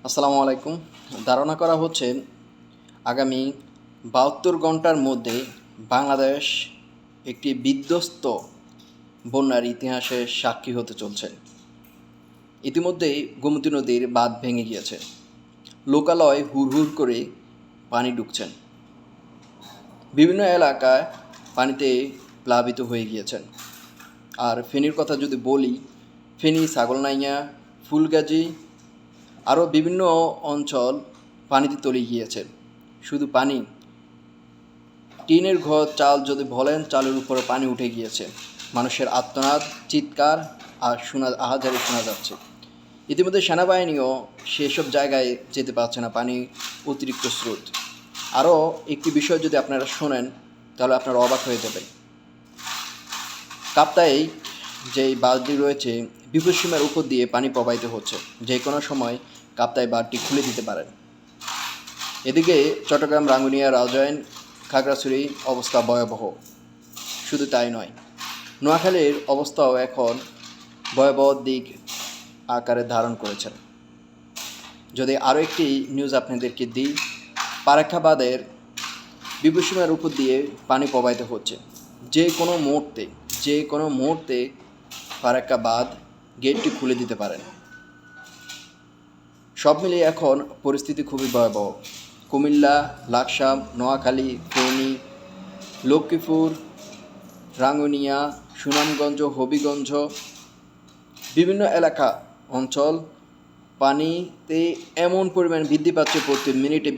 আসসালামু আলাইকুম। ধারণা করা হচ্ছে আগামী ৭২ ঘন্টার মধ্যে বাংলাদেশ একটি বিধ্বস্ত বন্যার ইতিহাসে সাক্ষী হতে চলছে। ইতিমধ্যেই গোমতী নদীর বাঁধ ভেঙে গিয়েছে। লোকালয় হুড়হুড় করে পানি ঢুকছেন। বিভিন্ন এলাকায় পানিতে প্লাবিত হয়ে গিয়েছেন। আর ফেনীর কথা যদি বলি, ফেনী, ছাগলনাইয়া, ফুলগাজী আরও বিভিন্ন অঞ্চল পানিতে তলিয়ে গিয়েছে। শুধু পানি, টিনের ঘর, চাল যদি বলেন, চালের উপরে পানি উঠে গিয়েছে। মানুষের আর্তনাদ, চিৎকার আর আহাজারি শোনা যাচ্ছে। ইতিমধ্যে সেনাবাহিনীও সেসব জায়গায় যেতে পারছে না, পানি অতিরিক্ত স্রোত। আরও একটি বিষয় যদি আপনারা শোনেন তাহলে আপনারা অবাক হয়ে যাবেন। কাপ্তাই যেই বাঁধটি রয়েছে, বিপদ সীমার উপর দিয়ে পানি প্রবাহিত হচ্ছে। যে কোনো সময় কাপ্তাই বাঁধটি খুলে দিতে পারেন। এদিকে চট্টগ্রাম, রাঙ্গুনিয়া, রাউজান, খাগড়াছড়ি অবস্থা ভয়াবহ। শুধু তাই নয়, নোয়াখালীর অবস্থাও এখন ভয়াবহ দিক আকারে ধারণ করেছেন। যদি আরও একটি নিউজ আপনাদেরকে দিই, ফারাক্কা বাঁধের বিপদসীমার উপর দিয়ে পানি প্রবাহিত হচ্ছে। যে কোনো মুহূর্তে ফারাক্কা বাঁধ গেটটি খুলে দিতে পারেন। সব মিলিয়ে এখন পরিস্থিতি খুবই ভয়াবহ। কুমিল্লা, লাকসাম, নোয়াখালী, ফেনী, লক্ষ্মীপুর, রাঙ্গুনিয়া, সুনামগঞ্জ, হবিগঞ্জ বিভিন্ন এলাকা অঞ্চল পানিতে এমন পরিমাণ বৃদ্ধি পাচ্ছে প্রতি মিনিটে।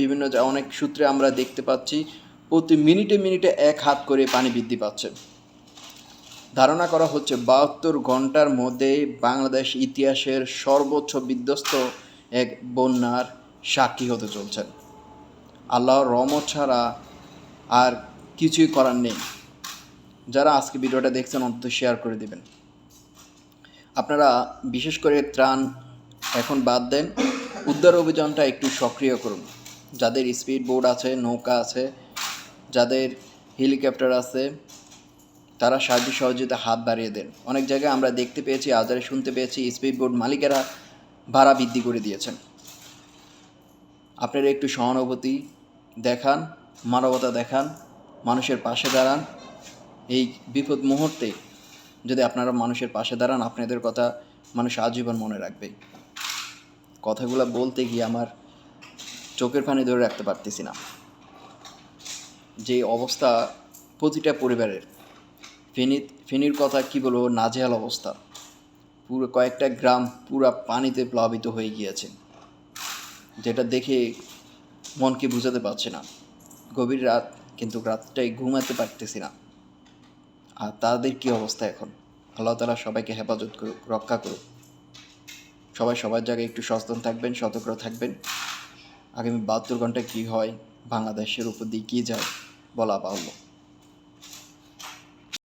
অনেক সূত্রে আমরা দেখতে পাচ্ছি প্রতি মিনিটে মিনিটে 1 হাত করে পানি বৃদ্ধি পাচ্ছে। ধারণা করা হচ্ছে ৭২ ঘন্টার মধ্যে বাংলাদেশ ইতিহাসের সর্বোচ্চ বিধ্বস্ত এক বন্যার সাক্ষী হতে চলছেন। আল্লাহর রহমত ছাড়া আর কিছুই করার নেই। যারা আজকে ভিডিওটা দেখছেন অন্তত শেয়ার করে দিবেন। আপনারা বিশেষ করে ত্রাণ এখন বাদ দেন, উদ্ধার অভিযানটা একটু সক্রিয় করুন। যাদের স্পিড বোট আছে, নৌকা আছে, যাদের হেলিকপ্টার আছে, তারা সাহায্য সহযোগিতা হাত বাড়িয়ে দেন। অনেক জায়গায় আমরা দেখতে পেয়েছি, আজারে শুনতে পেয়েছি, স্পিড বোট মালিকেরা ভাড়া বৃদ্ধি করে দিয়েছেন। আপনারা একটু সহানুভূতি দেখান, মানবতা দেখান, মানুষের পাশে দাঁড়ান। এই বিপদ মুহূর্তে যদি আপনারা মানুষের পাশে দাঁড়ান, আপনাদের কথা মানুষ আজীবন মনে রাখবে। কথাগুলো বলতে গিয়ে আমার চোখের পানি ধরে রাখতে পারতেছি না। যে অবস্থা প্রতিটা পরিবারের, ফেনীর কথা কি বলবো, নাজেহাল অবস্থা। পুরো কয়েকটা গ্রাম পুরা পানিতে প্লাবিত হয়ে গিয়েছে, যেটা দেখে মনকে বুঝাতে পারছে না। গভীর রাত, কিন্তু রাতটাই ঘুমাতে পারতেছি না। আর তাদের কী অবস্থা এখন? আল্লাহ তাআলা সবাইকে হেফাজত করুক, রক্ষা করুক। সবাই সবার জায়গায় একটু সচেতন থাকবেন, সতর্ক থাকবেন। আগামী ৭২ ঘন্টায় কী হয়, বাংলাদেশের উপর দিয়ে কী যায় বলা বাহুল্য।